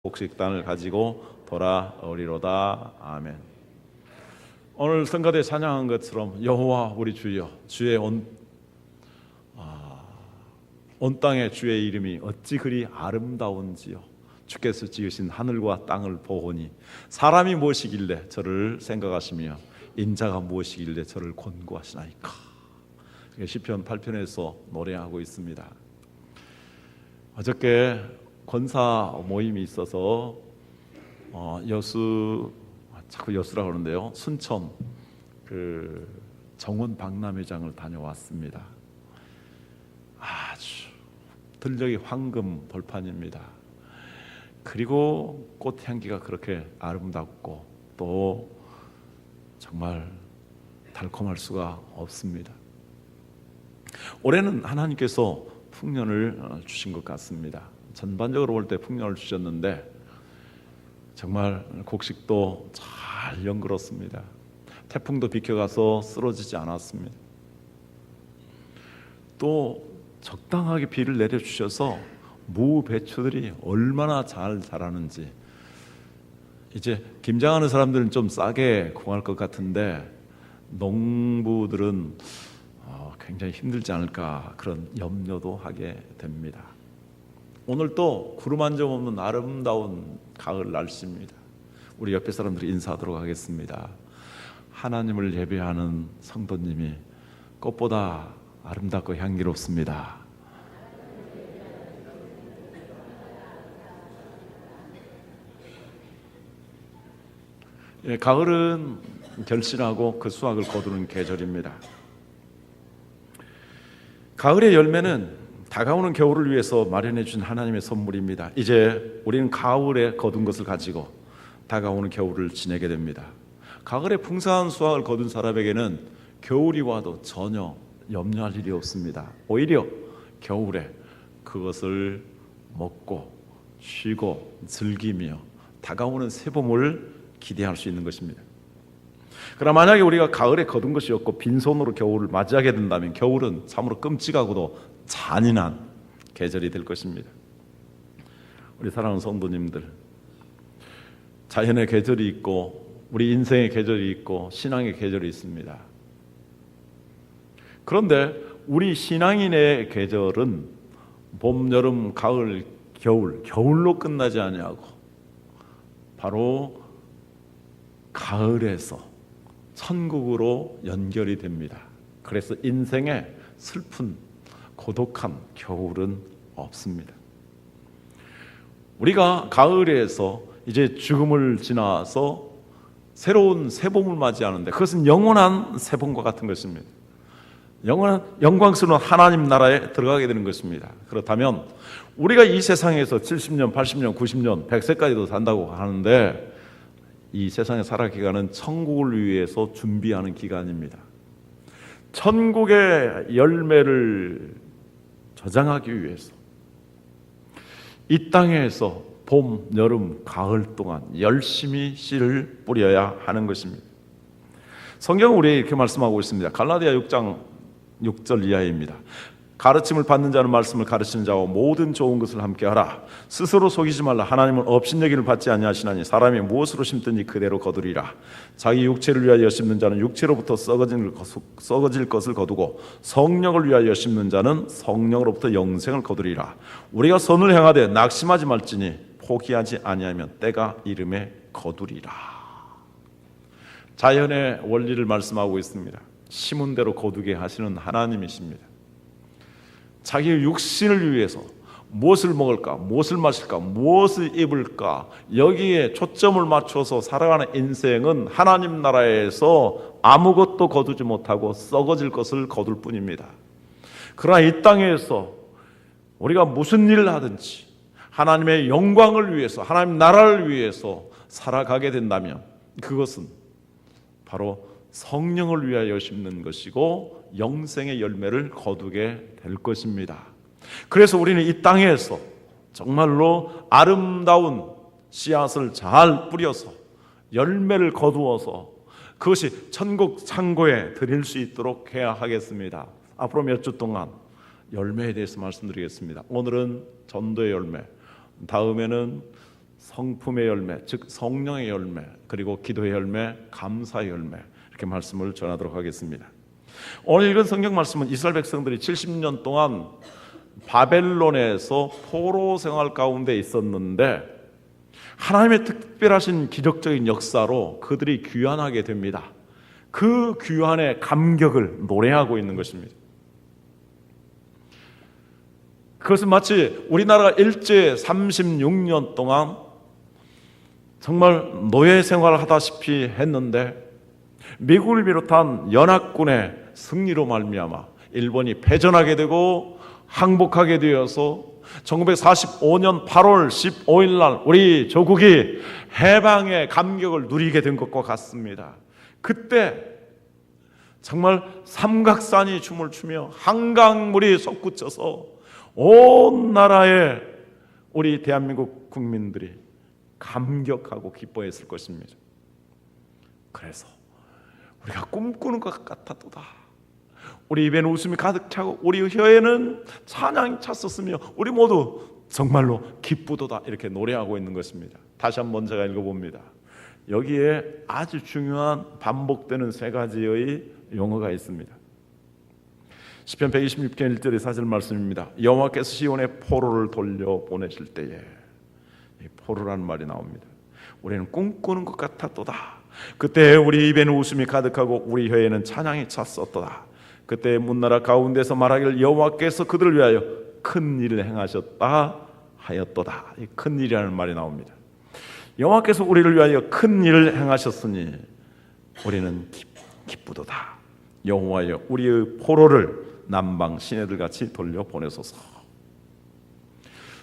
곡식단을 가지고 돌아오리로다. 아멘. 오늘 성가대 찬양한 것처럼 여호와 우리 주여, 주의 온 땅에 주의 이름이 어찌 그리 아름다운지요. 주께서 지으신 하늘과 땅을 보오니 사람이 무엇이길래 저를 생각하시며 인자가 무엇이길래 저를 권고하시나이까. 시편 8편에서 노래하고 있습니다. 어저께 권사 모임이 있어서 자꾸 여수라고 그러는데요, 순천 정원 박람회장을 다녀왔습니다. 아주 들녘이 황금 벌판입니다. 그리고 꽃향기가 그렇게 아름답고 또 정말 달콤할 수가 없습니다. 올해는 하나님께서 풍년을 주신 것 같습니다. 전반적으로 볼 때 풍년을 주셨는데 정말 곡식도 잘 연그렀습니다. 태풍도 비켜가서 쓰러지지 않았습니다. 또 적당하게 비를 내려주셔서 무 배추들이 얼마나 잘 자라는지, 이제 김장하는 사람들은 좀 싸게 구할 것 같은데 농부들은 굉장히 힘들지 않을까 그런 염려도 하게 됩니다. 오늘 또 구름 한 점 없는 아름다운 가을 날씨입니다. 우리 옆에 사람들이 인사하도록 하겠습니다. 하나님을 예배하는 성도님이 꽃보다 아름답고 향기롭습니다. 가을은 결실하고 그 수확을 거두는 계절입니다. 가을의 열매는 다가오는 겨울을 위해서 마련해 준 하나님의 선물입니다. 이제 우리는 가을에 거둔 것을 가지고 다가오는 겨울을 지내게 됩니다. 가을에 풍성한 수확을 거둔 사람에게는 겨울이 와도 전혀 염려할 일이 없습니다. 오히려 겨울에 그것을 먹고 쉬고 즐기며 다가오는 새봄을 기대할 수 있는 것입니다. 그러나 만약에 우리가 가을에 거둔 것이 없고 빈손으로 겨울을 맞이하게 된다면 겨울은 참으로 끔찍하고도 잔인한 계절이 될 것입니다. 우리 사랑하는 성도님들, 자연의 계절이 있고 우리 인생의 계절이 있고 신앙의 계절이 있습니다. 그런데 우리 신앙인의 계절은 봄, 여름, 가을, 겨울로 끝나지 아니하고 바로 가을에서 천국으로 연결이 됩니다. 그래서 인생의 슬픈 고독한 겨울은 없습니다. 우리가 가을에서 이제 죽음을 지나서 새로운 새봄을 맞이하는데 그것은 영원한 새봄과 같은 것입니다. 영원한 영광스러운 하나님 나라에 들어가게 되는 것입니다. 그렇다면 우리가 이 세상에서 70년, 80년, 90년, 100세까지도 산다고 하는데 이 세상에 살아 기간은 천국을 위해서 준비하는 기간입니다. 천국의 열매를 저장하기 위해서 이 땅에서 봄, 여름, 가을 동안 열심히 씨를 뿌려야 하는 것입니다. 성경은 우리에게 이렇게 말씀하고 있습니다. 갈라디아 6장 6절 이하입니다. 가르침을 받는 자는 말씀을 가르치는 자와 모든 좋은 것을 함께 하라. 스스로 속이지 말라. 하나님은 업신여김을 받지 아니하시나니 사람이 무엇으로 심든지 그대로 거두리라. 자기 육체를 위하여 심는 자는 육체로부터 썩어질 것을 거두고 성령을 위하여 심는 자는 성령으로부터 영생을 거두리라. 우리가 선을 행하되 낙심하지 말지니 포기하지 아니하면 때가 이름에 거두리라. 자연의 원리를 말씀하고 있습니다. 심은 대로 거두게 하시는 하나님이십니다. 자기의 육신을 위해서 무엇을 먹을까, 무엇을 마실까, 무엇을 입을까, 여기에 초점을 맞춰서 살아가는 인생은 하나님 나라에서 아무것도 거두지 못하고 썩어질 것을 거둘 뿐입니다. 그러나 이 땅에서 우리가 무슨 일을 하든지 하나님의 영광을 위해서, 하나님 나라를 위해서 살아가게 된다면 그것은 바로 성령을 위하여 심는 것이고 영생의 열매를 거두게 될 것입니다. 그래서 우리는 이 땅에서 정말로 아름다운 씨앗을 잘 뿌려서 열매를 거두어서 그것이 천국 창고에 드릴 수 있도록 해야 하겠습니다. 앞으로 몇 주 동안 열매에 대해서 말씀드리겠습니다. 오늘은 전도의 열매, 다음에는 성품의 열매, 즉 성령의 열매, 그리고 기도의 열매, 감사의 열매, 이렇게 말씀을 전하도록 하겠습니다. 오늘 읽은 성경 말씀은 이스라엘 백성들이 70년 동안 바벨론에서 포로 생활 가운데 있었는데 하나님의 특별하신 기적적인 역사로 그들이 귀환하게 됩니다. 그 귀환의 감격을 노래하고 있는 것입니다. 그것은 마치 우리나라가 일제 36년 동안 정말 노예 생활을 하다시피 했는데 미국을 비롯한 연합군의 승리로 말미암아 일본이 패전하게 되고 항복하게 되어서 1945년 8월 15일 날 우리 조국이 해방의 감격을 누리게 된 것과 같습니다. 그때 정말 삼각산이 춤을 추며 한강물이 솟구쳐서 온 나라의 우리 대한민국 국민들이 감격하고 기뻐했을 것입니다. 그래서 우리가 꿈꾸는 것 같았도다. 우리 입에는 웃음이 가득 차고 우리 혀에는 찬양이 찼었으며 우리 모두 정말로 기쁘도다, 이렇게 노래하고 있는 것입니다. 다시 한번 제가 읽어봅니다. 여기에 아주 중요한 반복되는 세 가지의 용어가 있습니다. 시편 126편 1절의 사절 말씀입니다. 여호와께서 시온의 포로를 돌려보내실 때에, 이 포로라는 말이 나옵니다. 우리는 꿈꾸는 것 같았도다. 그때 우리 입에는 웃음이 가득하고 우리 혀에는 찬양이 찼었도다. 그때 문나라 가운데서 말하기를 여호와께서 그들을 위하여 큰 일을 행하셨다 하였도다. 이 큰 일이라는 말이 나옵니다. 여호와께서 우리를 위하여 큰 일을 행하셨으니 우리는 기쁘도다. 여호와여 우리의 포로를 남방 시내들같이 돌려보내소서.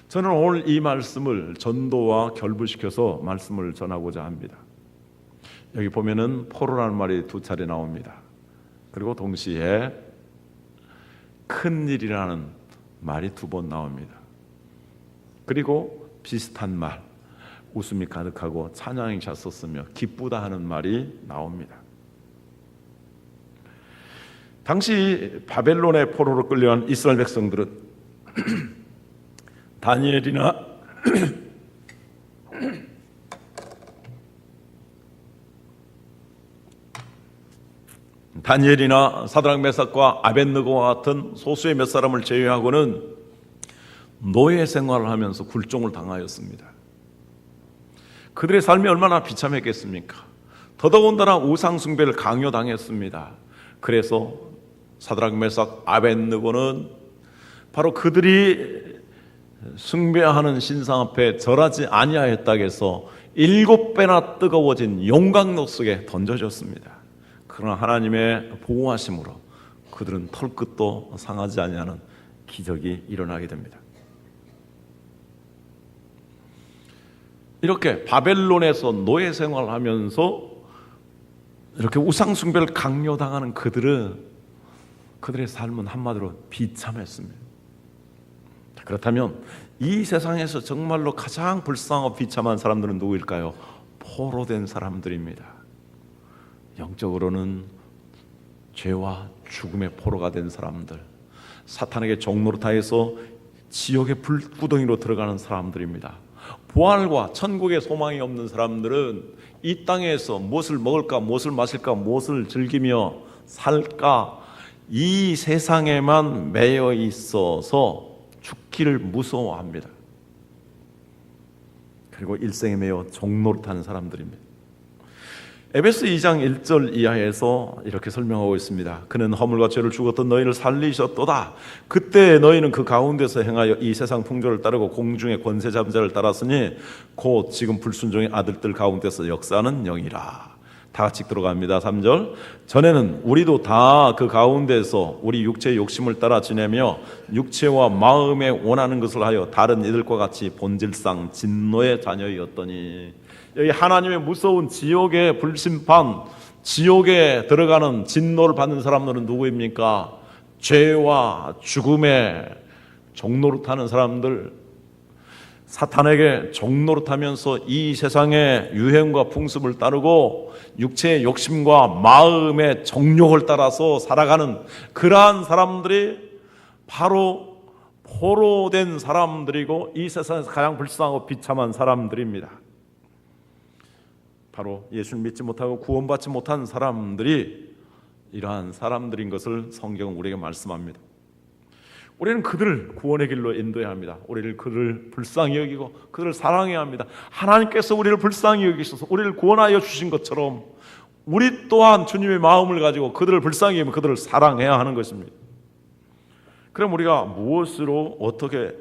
저는 오늘 이 말씀을 전도와 결부시켜서 말씀을 전하고자 합니다. 여기 보면은 포로라는 말이 두 차례 나옵니다. 그리고 동시에 큰 일이라는 말이 두 번 나옵니다. 그리고 비슷한 말, 웃음이 가득하고 찬양이 찼었으며 기쁘다 하는 말이 나옵니다. 당시 바벨론의 포로로 끌려간 이스라엘 백성들은 다니엘이나 사드락 메삭과 아벳느고와 같은 소수의 몇 사람을 제외하고는 노예 생활을 하면서 굴종을 당하였습니다. 그들의 삶이 얼마나 비참했겠습니까? 더더군다나 우상 숭배를 강요당했습니다. 그래서 사드락 메삭 아벳느고는 바로 그들이 숭배하는 신상 앞에 절하지 아니하였다고 해서 7배나 뜨거워진 용광로 속에 던져졌습니다. 그러나 하나님의 보호하심으로 그들은 털끝도 상하지 아니하는 기적이 일어나게 됩니다. 이렇게 바벨론에서 노예 생활을 하면서 이렇게 우상 숭배를 강요당하는 그들의 삶은 한마디로 비참했습니다. 그렇다면 이 세상에서 정말로 가장 불쌍하고 비참한 사람들은 누구일까요? 포로된 사람들입니다. 영적으로는 죄와 죽음의 포로가 된 사람들, 사탄에게 종노릇하여서 지옥의 불구덩이로 들어가는 사람들입니다. 부활과 천국의 소망이 없는 사람들은 이 땅에서 무엇을 먹을까, 무엇을 마실까, 무엇을 즐기며 살까, 이 세상에만 매여 있어서 죽기를 무서워합니다. 그리고 일생에 매여 종노릇하는 사람들입니다. 에베소 2장 1절 이하에서 이렇게 설명하고 있습니다. 그는 허물과 죄를 죽었던 너희를 살리셨도다. 그때 너희는 그 가운데서 행하여 이 세상 풍조를 따르고 공중의 권세 잡은 자를 따랐으니 곧 지금 불순종의 아들들 가운데서 역사하는 영이라. 다 같이 들어갑니다. 3절. 전에는 우리도 다 그 가운데서 우리 육체의 욕심을 따라 지내며 육체와 마음에 원하는 것을 하여 다른 이들과 같이 본질상 진노의 자녀였더니. 여기 하나님의 무서운 지옥의 불심판, 지옥에 들어가는 진노를 받는 사람들은 누구입니까? 죄와 죽음에 종노릇하는 사람들, 사탄에게 종노릇하면서 이 세상의 유행과 풍습을 따르고 육체의 욕심과 마음의 정욕을 따라서 살아가는 그러한 사람들이 바로 포로된 사람들이고 이 세상에서 가장 불쌍하고 비참한 사람들입니다. 바로 예수를 믿지 못하고 구원받지 못한 사람들이 이러한 사람들인 것을 성경은 우리에게 말씀합니다. 우리는 그들을 구원의 길로 인도해야 합니다. 우리를 그를 불쌍히 여기고 그들을 사랑해야 합니다. 하나님께서 우리를 불쌍히 여기셔서 우리를 구원하여 주신 것처럼 우리 또한 주님의 마음을 가지고 그들을 불쌍히 여기며 그들을 사랑해야 하는 것입니다. 그럼 우리가 무엇으로 어떻게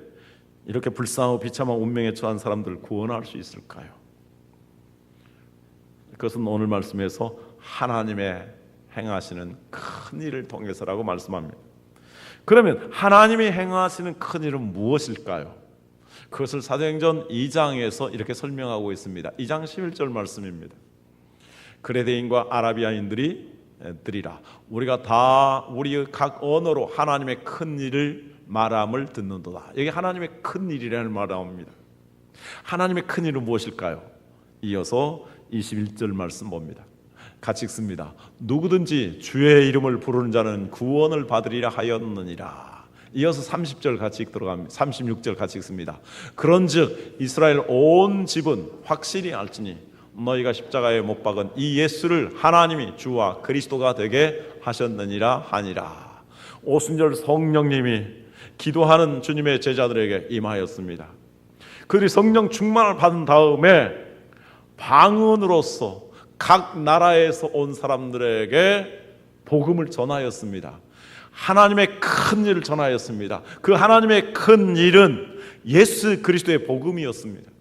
이렇게 불쌍하고 비참한 운명에 처한 사람들을 구원할 수 있을까요? 그것은 오늘 말씀에서 하나님의 행하시는 큰 일을 통해서라고 말씀합니다. 그러면 하나님이 행하시는 큰 일은 무엇일까요? 그것을 사도행전 2장에서 이렇게 설명하고 있습니다. 2장 11절 말씀입니다. 그레데인과 아라비아인들이 들이라 우리가 다 우리의 각 언어로 하나님의 큰 일을 말함을 듣는도다. 여기 하나님의 큰 일이라는 말이 나옵니다. 하나님의 큰 일은 무엇일까요? 이어서 21절 말씀 봅니다. 같이 읽습니다. 누구든지 주의 이름을 부르는 자는 구원을 받으리라 하였느니라. 이어서 30절 같이 읽도록 합니다. 36절 같이 읽습니다. 그런즉 이스라엘 온 집은 확실히 알지니 너희가 십자가에 못 박은 이 예수를 하나님이 주와 그리스도가 되게 하셨느니라 하니라. 오순절 성령님이 기도하는 주님의 제자들에게 임하였습니다. 그들이 성령 충만을 받은 다음에 방언으로서 각 나라에서 온 사람들에게 복음을 전하였습니다. 하나님의 큰 일을 전하였습니다. 그 하나님의 큰 일은 예수 그리스도의 복음이었습니다.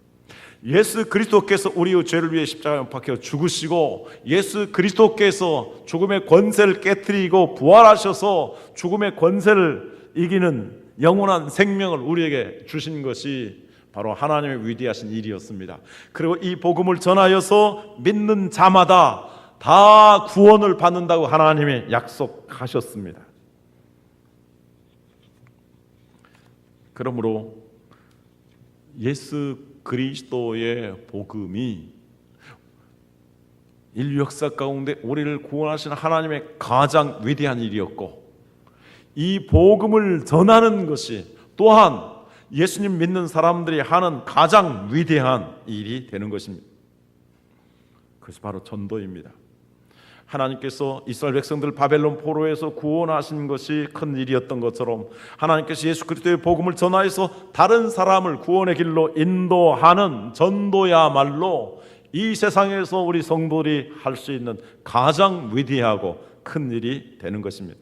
예수 그리스도께서 우리의 죄를 위해 십자가에 못 박혀 죽으시고 예수 그리스도께서 죽음의 권세를 깨트리고 부활하셔서 죽음의 권세를 이기는 영원한 생명을 우리에게 주신 것이 바로 하나님의 위대하신 일이었습니다. 그리고 이 복음을 전하여서 믿는 자마다 다 구원을 받는다고 하나님이 약속하셨습니다. 그러므로 예수 그리스도의 복음이 인류 역사 가운데 우리를 구원하시는 하나님의 가장 위대한 일이었고, 이 복음을 전하는 것이 또한 예수님 믿는 사람들이 하는 가장 위대한 일이 되는 것입니다. 그것이 바로 전도입니다. 하나님께서 이스라엘 백성들을 바벨론 포로에서 구원하신 것이 큰 일이었던 것처럼 하나님께서 예수 그리스도의 복음을 전하여서 다른 사람을 구원의 길로 인도하는 전도야말로 이 세상에서 우리 성도들이 할 수 있는 가장 위대하고 큰 일이 되는 것입니다.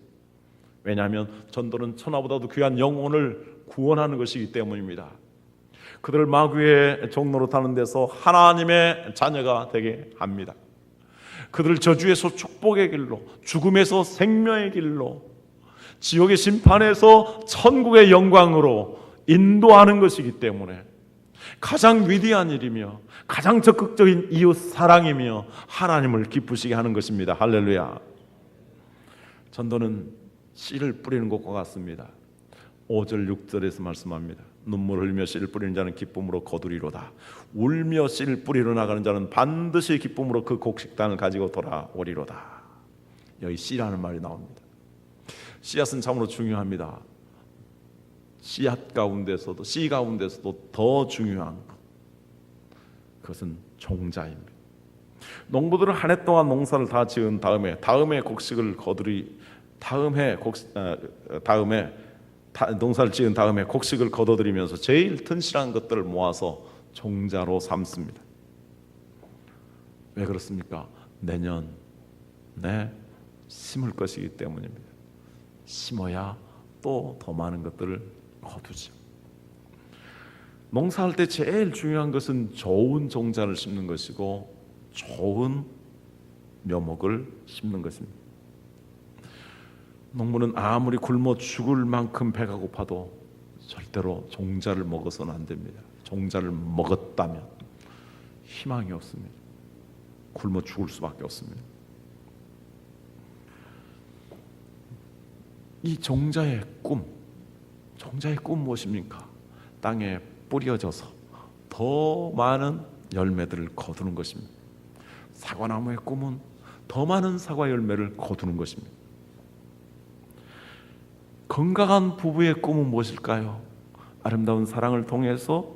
왜냐하면 전도는 천하보다도 귀한 영혼을 구원하는 것이기 때문입니다. 그들을 마귀의 종로로 타는 데서 하나님의 자녀가 되게 합니다. 그들을 저주에서 축복의 길로, 죽음에서 생명의 길로, 지옥의 심판에서 천국의 영광으로 인도하는 것이기 때문에 가장 위대한 일이며 가장 적극적인 이웃 사랑이며 하나님을 기쁘시게 하는 것입니다. 할렐루야. 전도는 씨를 뿌리는 것과 같습니다. 5절 6절에서 말씀합니다. 눈물 흘리며 씨를 뿌리는 자는 기쁨으로 거두리로다. 울며 씨를 뿌리러 나가는 자는 반드시 기쁨으로 그 곡식단을 가지고 돌아오리로다. 여기 씨라는 말이 나옵니다. 씨앗은 참으로 중요합니다. 씨앗 가운데서도, 씨 가운데서도 더 중요한 것, 그것은 종자입니다. 농부들은 한 해 동안 농사를 다 지은 다음에 곡식을 농사를 지은 다음에 곡식을 거둬들이면서 제일 튼실한 것들을 모아서 종자로 삼습니다. 왜 그렇습니까? 내년에 심을 것이기 때문입니다. 심어야 또 더 많은 것들을 거두죠. 농사할 때 제일 중요한 것은 좋은 종자를 심는 것이고 좋은 묘목을 심는 것입니다. 농부는 아무리 굶어 죽을 만큼 배가 고파도 절대로 종자를 먹어서는 안 됩니다. 종자를 먹었다면 희망이 없습니다. 굶어 죽을 수밖에 없습니다. 이 종자의 꿈 무엇입니까? 땅에 뿌려져서 더 많은 열매들을 거두는 것입니다. 사과나무의 꿈은 더 많은 사과 열매를 거두는 것입니다. 건강한 부부의 꿈은 무엇일까요? 아름다운 사랑을 통해서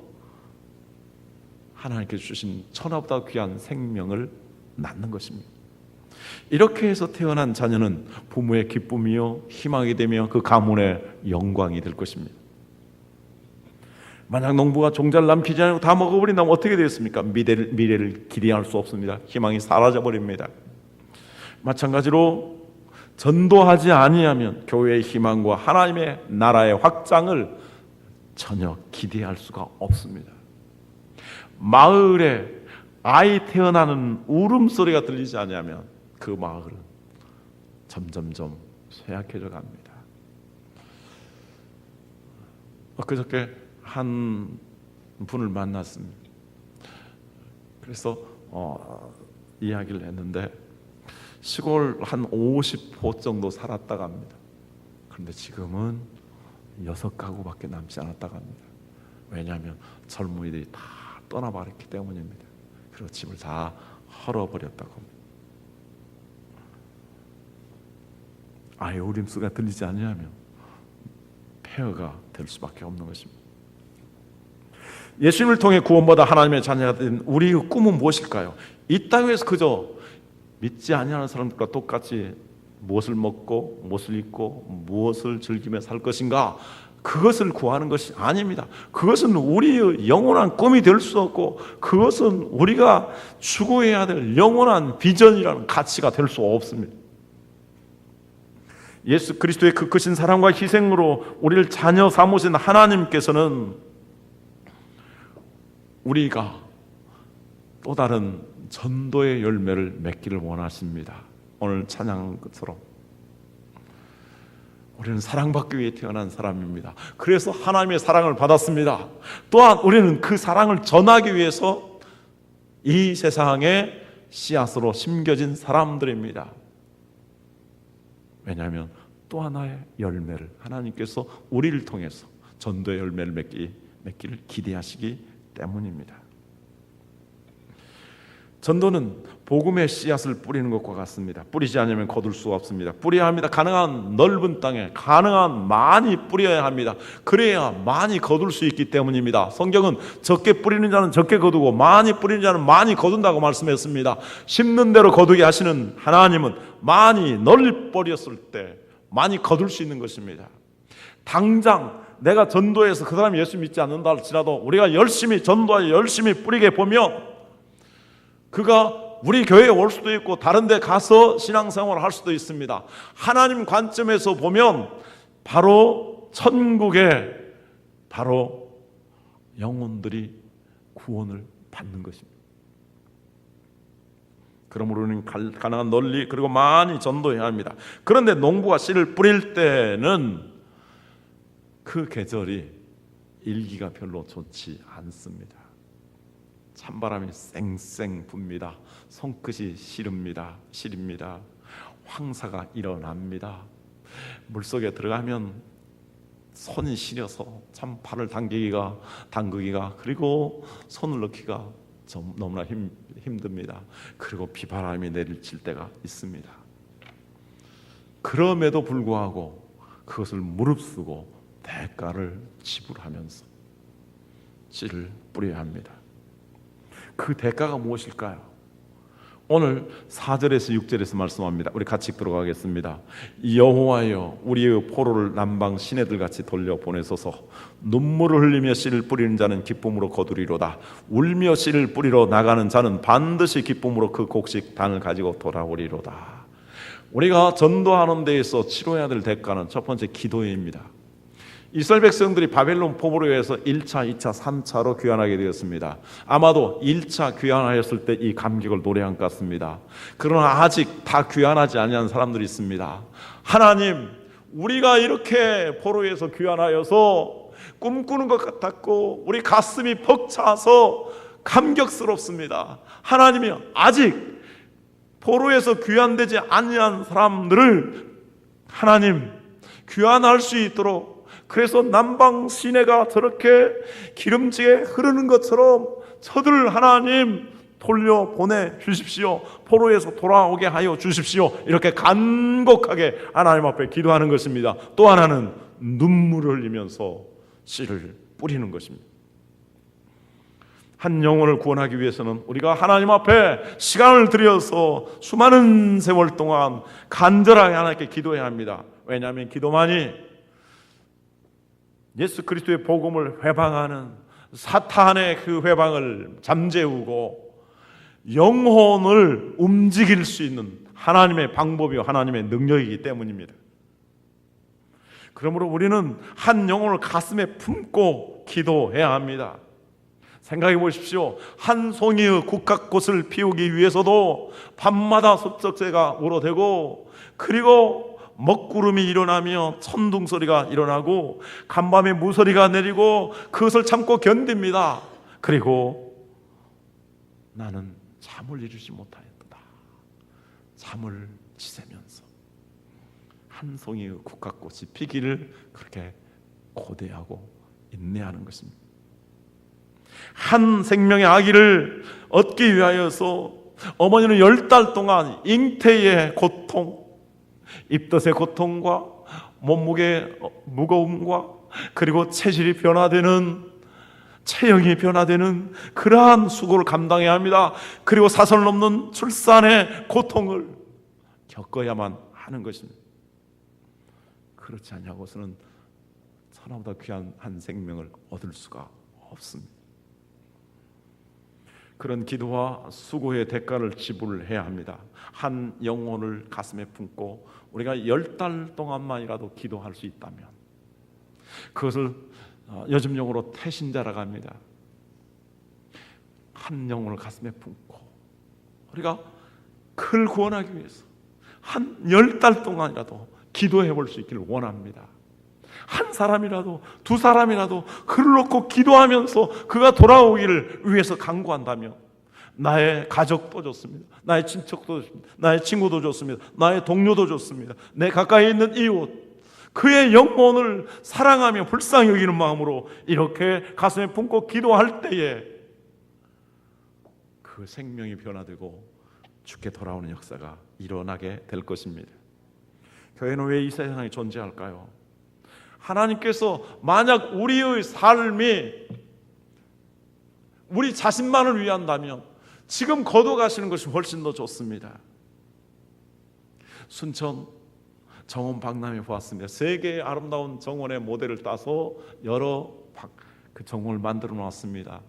하나님께서 주신 천하보다 귀한 생명을 낳는 것입니다. 이렇게 해서 태어난 자녀는 부모의 기쁨이요 희망이 되며 그 가문의 영광이 될 것입니다. 만약 농부가 종자를 남기지 않고 다 먹어버린다면 어떻게 되겠습니까? 미래를 기대할 수 없습니다. 희망이 사라져버립니다. 마찬가지로 전도하지 아니하면 교회의 희망과 하나님의 나라의 확장을 전혀 기대할 수가 없습니다. 마을에 아이 태어나는 울음소리가 들리지 않으면 그 마을은 점점점 쇠약해져 갑니다. 그저께 한 분을 만났습니다. 그래서 이야기를 했는데 시골 한 50호 정도 살았다고 합니다. 그런데 지금은 6가구밖에 남지 않았다고 합니다. 왜냐하면 젊은이들이 다 떠나버렸기 때문입니다. 그리고 집을 다 헐어버렸다고 합니다. 아예 울음소리가 들리지 않으면 폐허가 될 수밖에 없는 것입니다. 예수님을 통해 구원받아 하나님의 자녀가 된 우리의 꿈은 무엇일까요? 이 땅에서 그저 믿지 아니하는 사람들과 똑같이 무엇을 먹고 무엇을 입고 무엇을 즐기며 살 것인가, 그것을 구하는 것이 아닙니다. 그것은 우리의 영원한 꿈이 될 수 없고 그것은 우리가 추구해야 될 영원한 비전이라는 가치가 될 수 없습니다. 예수 그리스도의 그 크신 사랑과 희생으로 우리를 자녀 삼으신 하나님께서는 우리가 또 다른 전도의 열매를 맺기를 원하십니다. 오늘 찬양한 것처럼 우리는 사랑받기 위해 태어난 사람입니다. 그래서 하나님의 사랑을 받았습니다. 또한 우리는 그 사랑을 전하기 위해서 이 세상에 씨앗으로 심겨진 사람들입니다. 왜냐하면 또 하나의 열매를 하나님께서 우리를 통해서 전도의 열매를 맺기를 기대하시기 때문입니다. 전도는 복음의 씨앗을 뿌리는 것과 같습니다. 뿌리지 않으면 거둘 수가 없습니다. 뿌려야 합니다. 가능한 넓은 땅에 가능한 많이 뿌려야 합니다. 그래야 많이 거둘 수 있기 때문입니다. 성경은 적게 뿌리는 자는 적게 거두고 많이 뿌리는 자는 많이 거둔다고 말씀했습니다. 심는 대로 거두게 하시는 하나님은 많이 널리 뿌렸을 때 많이 거둘 수 있는 것입니다. 당장 내가 전도해서 그 사람이 예수 믿지 않는다 할지라도 우리가 열심히 전도하여 열심히 뿌리게 보면 그가 우리 교회에 올 수도 있고 다른 데 가서 신앙생활을 할 수도 있습니다. 하나님 관점에서 보면 바로 천국에 바로 영혼들이 구원을 받는 것입니다. 그러므로 우리는 가능한 널리 그리고 많이 전도해야 합니다. 그런데 농부가 씨를 뿌릴 때는 그 계절이 일기가 별로 좋지 않습니다. 찬바람이 쌩쌩 붑니다. 손끝이 시립니다. 황사가 일어납니다. 물속에 들어가면 손이 시려서 참 발을 담그기가 그리고 손을 넣기가 너무나 힘듭니다. 그리고 비바람이 내리칠 때가 있습니다. 그럼에도 불구하고 그것을 무릅쓰고 대가를 지불하면서 씨를 뿌려야 합니다. 그 대가가 무엇일까요? 오늘 4절에서 6절에서 말씀합니다. 우리 같이 들어가겠습니다. 여호와여 우리의 포로를 남방 시내들같이 돌려보내소서. 눈물을 흘리며 씨를 뿌리는 자는 기쁨으로 거두리로다. 울며 씨를 뿌리러 나가는 자는 반드시 기쁨으로 그 곡식 단을 가지고 돌아오리로다. 우리가 전도하는 데에서 치러야 될 대가는 첫 번째 기도입니다. 이스라엘 백성들이 바벨론 포로로 해서 1차, 2차, 3차로 귀환하게 되었습니다. 아마도 1차 귀환하였을 때 이 감격을 노래한 것 같습니다. 그러나 아직 다 귀환하지 아니한 사람들이 있습니다. 하나님, 우리가 이렇게 포로에서 귀환하여서 꿈꾸는 것 같았고 우리 가슴이 벅차서 감격스럽습니다. 하나님이 아직 포로에서 귀환되지 아니한 사람들을 하나님 귀환할 수 있도록, 그래서 남방 시내가 저렇게 기름지게 흐르는 것처럼 저들을 하나님 돌려보내 주십시오. 포로에서 돌아오게 하여 주십시오. 이렇게 간곡하게 하나님 앞에 기도하는 것입니다. 또 하나는 눈물을 흘리면서 씨를 뿌리는 것입니다. 한 영혼을 구원하기 위해서는 우리가 하나님 앞에 시간을 들여서 수많은 세월 동안 간절하게 하나님께 기도해야 합니다. 왜냐하면 기도만이 예수 그리스도의 복음을 회방하는 사탄의 그 회방을 잠재우고 영혼을 움직일 수 있는 하나님의 방법이요 하나님의 능력이기 때문입니다. 그러므로 우리는 한 영혼을 가슴에 품고 기도해야 합니다. 생각해 보십시오. 한 송이의 국화꽃을 피우기 위해서도 밤마다 섭적새가 울어대고, 그리고 먹구름이 일어나며 천둥소리가 일어나고 간밤에 무소리가 내리고 그것을 참고 견딥니다. 그리고 나는 잠을 이루지 못하였다. 잠을 지새면서 한 송이의 국화꽃이 피기를 그렇게 고대하고 인내하는 것입니다. 한 생명의 아기를 얻기 위하여서 어머니는 10달 동안 잉태의 고통, 입덧의 고통과 몸무게의 무거움과 그리고 체질이 변화되는, 체형이 변화되는 그러한 수고를 감당해야 합니다. 그리고 사설 넘는 출산의 고통을 겪어야만 하는 것입니다. 그렇지 않냐고서는 천하보다 귀한 한 생명을 얻을 수가 없습니다. 그런 기도와 수고의 대가를 지불해야 합니다. 한 영혼을 가슴에 품고 우리가 10달 동안만이라도 기도할 수 있다면 그것을 요즘 용어로 태신자라고 합니다. 한 영혼을 가슴에 품고 우리가 그를 구원하기 위해서 한 10달 동안이라도 기도해 볼 수 있기를 원합니다. 한 사람이라도 두 사람이라도 그를 놓고 기도하면서 그가 돌아오기를 위해서 간구한다면 나의 가족도 좋습니다. 나의 친척도 좋습니다. 나의 친구도 좋습니다. 나의 동료도 좋습니다. 내 가까이 있는 이웃, 그의 영혼을 사랑하며 불쌍히 여기는 마음으로 이렇게 가슴에 품고 기도할 때에 그 생명이 변화되고 죽게 돌아오는 역사가 일어나게 될 것입니다. 교회는 왜 이 세상에 존재할까요? 하나님께서 만약 우리의 삶이 우리 자신만을 위한다면 지금 거둬가시는 것이 훨씬 더 좋습니다. 순천 정원 박람회 보았습니다. 세계의 아름다운 정원의 모델을 따서 여러 그 정원을 만들어 놨습니다.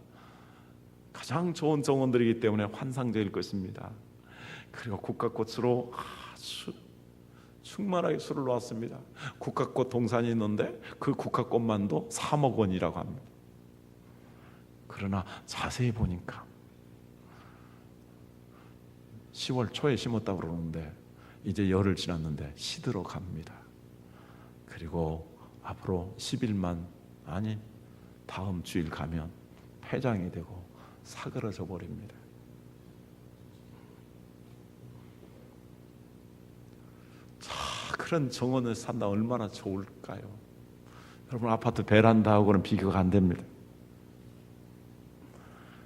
가장 좋은 정원들이기 때문에 환상적일 것입니다. 그리고 국화꽃으로 아주 충만하게 술을 놓았습니다. 국화꽃 동산이 있는데 그 국화꽃만도 3억 원이라고 합니다. 그러나 자세히 보니까 10월 초에 심었다고 그러는데 이제 열흘 지났는데 시들어 갑니다. 그리고 앞으로 10일만, 아니 다음 주일 가면 폐장이 되고 사그러져 버립니다. 그런 정원을 산다 얼마나 좋을까요? 여러분, 아파트 베란다하고는 비교가 안 됩니다.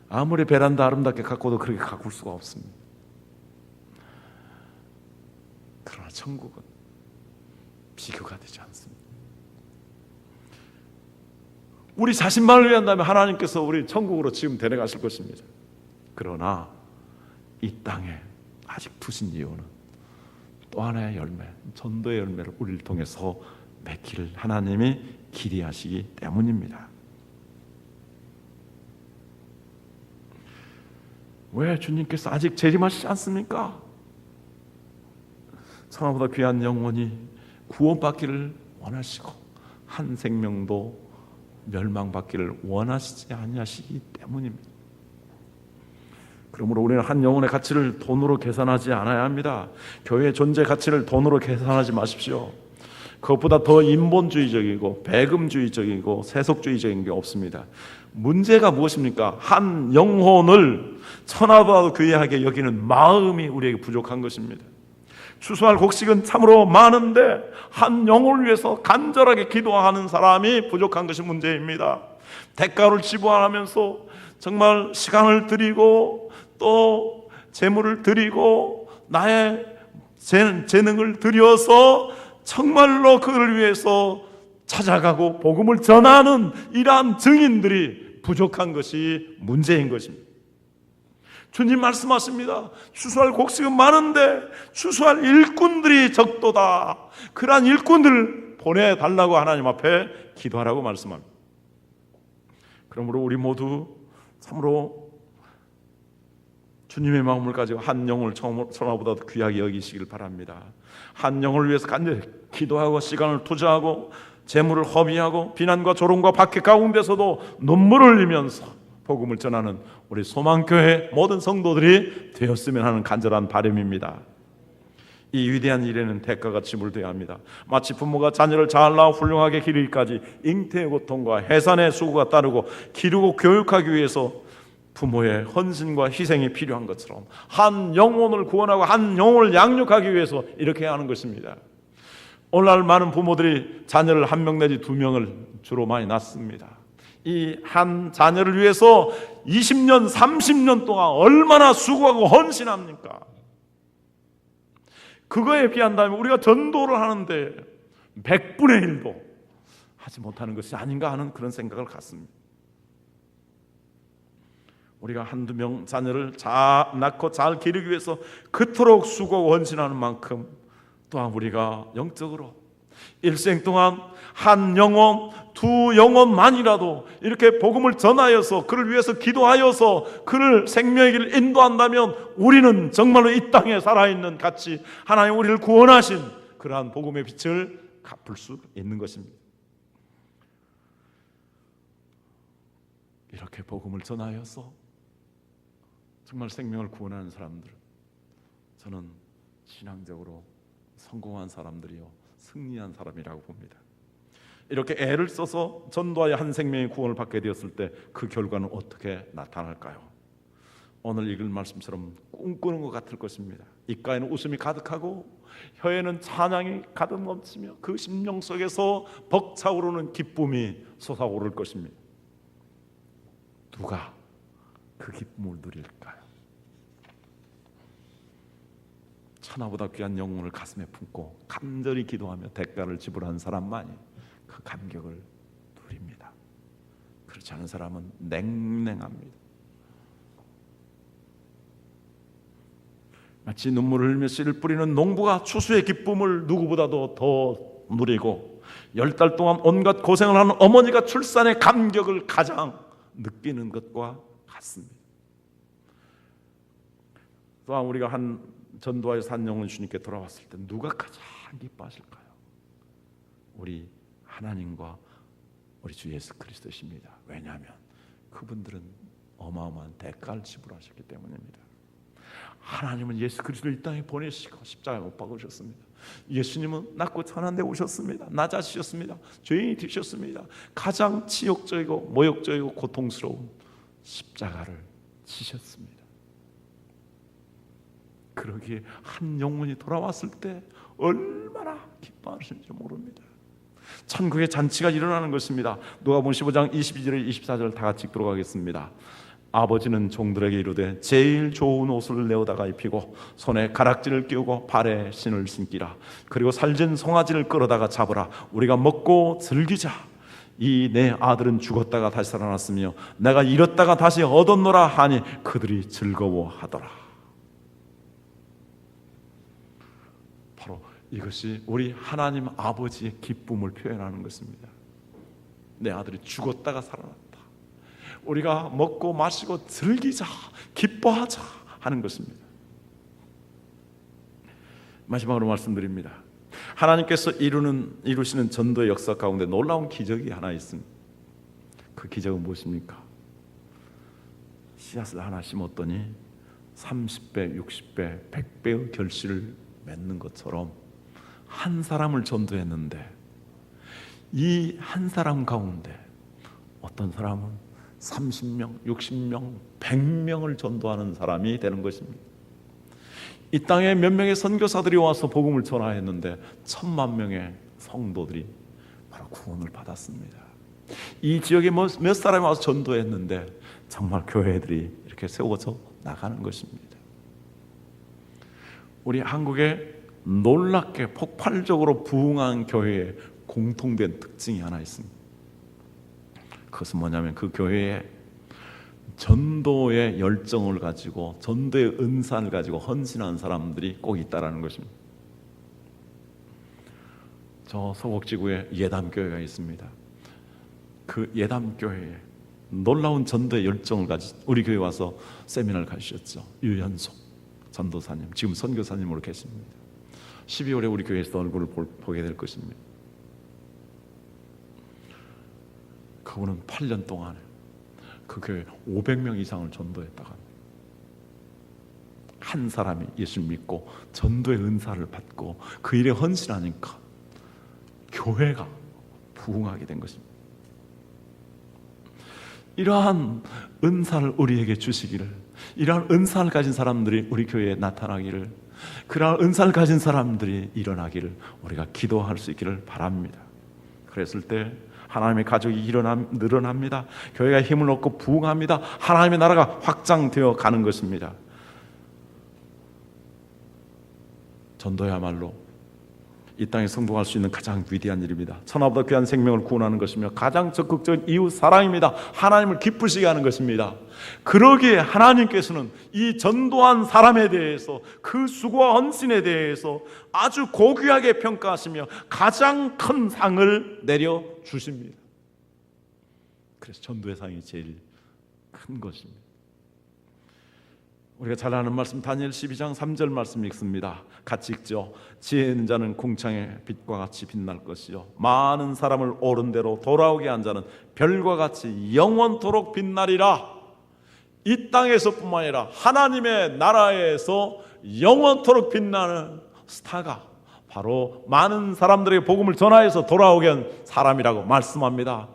아무리 베란다 아름답게 가꿔도 그렇게 가꿀 수가 없습니다. 그러나 천국은 비교가 되지 않습니다. 우리 자신만을 위한다면 하나님께서 우리 천국으로 지금 데려가실 것입니다. 그러나 이 땅에 아직 두신 이유는 또 하나의 열매, 전도의 열매를 우리를 통해서 맺기를 하나님이 기대하시기 때문입니다. 왜 주님께서 아직 재림하시지 않습니까? 천하보다 귀한 영혼이 구원받기를 원하시고 한 생명도 멸망받기를 원하시지 아니하시기 때문입니다. 그러므로 우리는 한 영혼의 가치를 돈으로 계산하지 않아야 합니다. 교회의 존재 가치를 돈으로 계산하지 마십시오. 그것보다 더 인본주의적이고 배금주의적이고 세속주의적인 게 없습니다. 문제가 무엇입니까? 한 영혼을 천하보다도 귀하게 여기는 마음이 우리에게 부족한 것입니다. 추수할 곡식은 참으로 많은데 한 영혼을 위해서 간절하게 기도하는 사람이 부족한 것이 문제입니다. 대가를 지불하면서 정말 시간을 드리고 또 재물을 드리고 나의 재능을 들여서 정말로 그를 위해서 찾아가고 복음을 전하는 이러한 증인들이 부족한 것이 문제인 것입니다. 주님 말씀하십니다. 추수할 곡식은 많은데 추수할 일꾼들이 적도다. 그러한 일꾼들을 보내달라고 하나님 앞에 기도하라고 말씀합니다. 그러므로 우리 모두 참으로 주님의 마음을 가지고 한 영혼을 천하보다 귀하게 여기시길 바랍니다. 한 영혼을 위해서 간절히 기도하고 시간을 투자하고 재물을 허비하고 비난과 조롱과 박해 가운데서도 눈물을 흘리면서 복음을 전하는 우리 소망교회 모든 성도들이 되었으면 하는 간절한 바람입니다. 이 위대한 일에는 대가가 지불되어야 합니다. 마치 부모가 자녀를 잘 낳아 훌륭하게 기르기까지 잉태의 고통과 해산의 수고가 따르고 기르고 교육하기 위해서 부모의 헌신과 희생이 필요한 것처럼 한 영혼을 구원하고 한 영혼을 양육하기 위해서 이렇게 하는 것입니다. 오늘날 많은 부모들이 자녀를 한 명 내지 두 명을 주로 많이 낳습니다. 이 한 자녀를 위해서 20년, 30년 동안 얼마나 수고하고 헌신합니까? 그거에 비한다면 우리가 전도를 하는데 100분의 1도 하지 못하는 것이 아닌가 하는 그런 생각을 갖습니다. 우리가 한두 명 자녀를 잘 낳고 잘 기르기 위해서 그토록 수고하고 헌신하는 만큼 또한 우리가 영적으로 일생 동안 한 영혼, 두 영혼만이라도 이렇게 복음을 전하여서 그를 위해서 기도하여서 그를 생명의 길을 인도한다면 우리는 정말로 이 땅에 살아있는 가치, 하나님 우리를 구원하신 그러한 복음의 빛을 갚을 수 있는 것입니다. 이렇게 복음을 전하여서 정말 생명을 구원하는 사람들, 저는 신앙적으로 성공한 사람들이요 승리한 사람이라고 봅니다. 이렇게 애를 써서 전도하여 한 생명의 구원을 받게 되었을 때 그 결과는 어떻게 나타날까요? 오늘 읽을 말씀처럼 꿈꾸는 것 같을 것입니다. 입가에는 웃음이 가득하고 혀에는 찬양이 가득 넘치며 그 심령 속에서 벅차오르는 기쁨이 솟아오를 것입니다. 누가 그 기쁨을 누릴까요? 천하보다 귀한 영혼을 가슴에 품고 간절히 기도하며 대가를 지불한 사람만이 그 감격을 누립니다. 그렇지 않은 사람은 냉랭합니다. 마치 눈물을 흘리며 씨를 뿌리는 농부가 추수의 기쁨을 누구보다도 더 누리고 10달 동안 온갖 고생을 하는 어머니가 출산의 감격을 가장 느끼는 것과 같습니다. 또한 우리가 한 전도하여 산 영혼 주님께 돌아왔을 때 누가 가장 기뻐하실까요? 우리 하나님과 우리 주 예수 그리스도십니다. 왜냐하면 그분들은 어마어마한 대가를 지불하셨기 때문입니다. 하나님은 예수 그리스도를 이 땅에 보내시고 십자가에 못 박으셨습니다. 예수님은 낮고 천한 데 오셨습니다. 낮아지셨습니다. 죄인이 되셨습니다. 가장 치욕적이고 모욕적이고 고통스러운 십자가를 지셨습니다. 그러기에 한 영혼이 돌아왔을 때 얼마나 기뻐하시는지 모릅니다. 천국의 잔치가 일어나는 것입니다. 누가복음 15장 22절 24절 다 같이 읽도록 하겠습니다. 아버지는 종들에게 이르되 제일 좋은 옷을 내어다가 입히고 손에 가락지를 끼우고 발에 신을 신기라. 그리고 살진 송아지를 끌어다가 잡으라. 우리가 먹고 즐기자. 이 내 아들은 죽었다가 다시 살아났으며 내가 잃었다가 다시 얻었노라 하니 그들이 즐거워하더라. 바로 이것이 우리 하나님 아버지의 기쁨을 표현하는 것입니다. 내 아들이 죽었다가 살아났다. 우리가 먹고 마시고 즐기자, 기뻐하자 하는 것입니다. 마지막으로 말씀드립니다. 하나님께서 이루시는 전도의 역사 가운데 놀라운 기적이 하나 있습니다. 그 기적은 무엇입니까? 씨앗을 하나 심었더니 30배, 60배, 100배의 결실을 맺는 것처럼 한 사람을 전도했는데 이 한 사람 가운데 어떤 사람은 30명, 60명, 100명을 전도하는 사람이 되는 것입니다. 이 땅에 몇 명의 선교사들이 와서 복음을 전하였는데 1000만 명의 성도들이 바로 구원을 받았습니다. 이 지역에 몇 사람이 와서 전도했는데 정말 교회들이 이렇게 세워져 나가는 것입니다. 우리 한국에 놀랍게 폭발적으로 부흥한 교회의 공통된 특징이 하나 있습니다. 그것은 뭐냐면 그 교회에 전도의 열정을 가지고 전도의 은사를 가지고 헌신한 사람들이 꼭 있다라는 것입니다. 저 서곡지구에 예담교회가 있습니다. 그 예담교회에 놀라운 전도의 열정을 가지고 우리 교회 와서 세미나를 가주셨죠. 유연소 전도사님, 지금 선교사님으로 계십니다. 12월에 우리 교회에서 얼굴을 보게 될 것입니다. 그분은 8년 동안에 그 교회 500명 이상을 전도했다가 한 사람이 예수를 믿고 전도의 은사를 받고 그 일에 헌신하니까 교회가 부흥하게 된 것입니다. 이러한 은사를 우리에게 주시기를, 이러한 은사를 가진 사람들이 우리 교회에 나타나기를, 그러한 은사를 가진 사람들이 일어나기를 우리가 기도할 수 있기를 바랍니다. 그랬을 때 하나님의 가족이 늘어납니다. 교회가 힘을 얻고 부흥합니다. 하나님의 나라가 확장되어 가는 것입니다. 전도야말로 이 땅에 성공할 수 있는 가장 위대한 일입니다. 천하보다 귀한 생명을 구원하는 것이며 가장 적극적인 이웃 사랑입니다. 하나님을 기쁘시게 하는 것입니다. 그러기에 하나님께서는 이 전도한 사람에 대해서, 그 수고와 헌신에 대해서 아주 고귀하게 평가하시며 가장 큰 상을 내려주십니다. 그래서 전도의 상이 제일 큰 것입니다. 우리가 잘 아는 말씀 다니엘 12장 3절 말씀 읽습니다. 같이 읽죠. 지혜 있는 자는 궁창의 빛과 같이 빛날 것이요 많은 사람을 옳은 대로 돌아오게 한 자는 별과 같이 영원토록 빛나리라. 이 땅에서뿐만 아니라 하나님의 나라에서 영원토록 빛나는 스타가 바로 많은 사람들에게 복음을 전하여서 돌아오게 한 사람이라고 말씀합니다.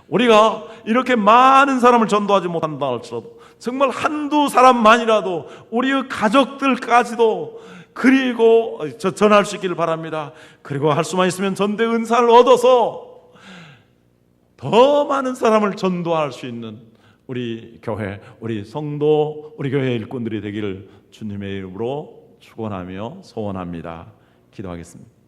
우리가 이렇게 많은 사람을 전도하지 못한다 할지라도 정말 한두 사람만이라도 우리의 가족들까지도 그리고 전할 수 있기를 바랍니다. 그리고 할 수만 있으면 전도의 은사를 얻어서 더 많은 사람을 전도할 수 있는 우리 교회, 우리 성도, 우리 교회 일꾼들이 되기를 주님의 이름으로 축원하며 소원합니다. 기도하겠습니다.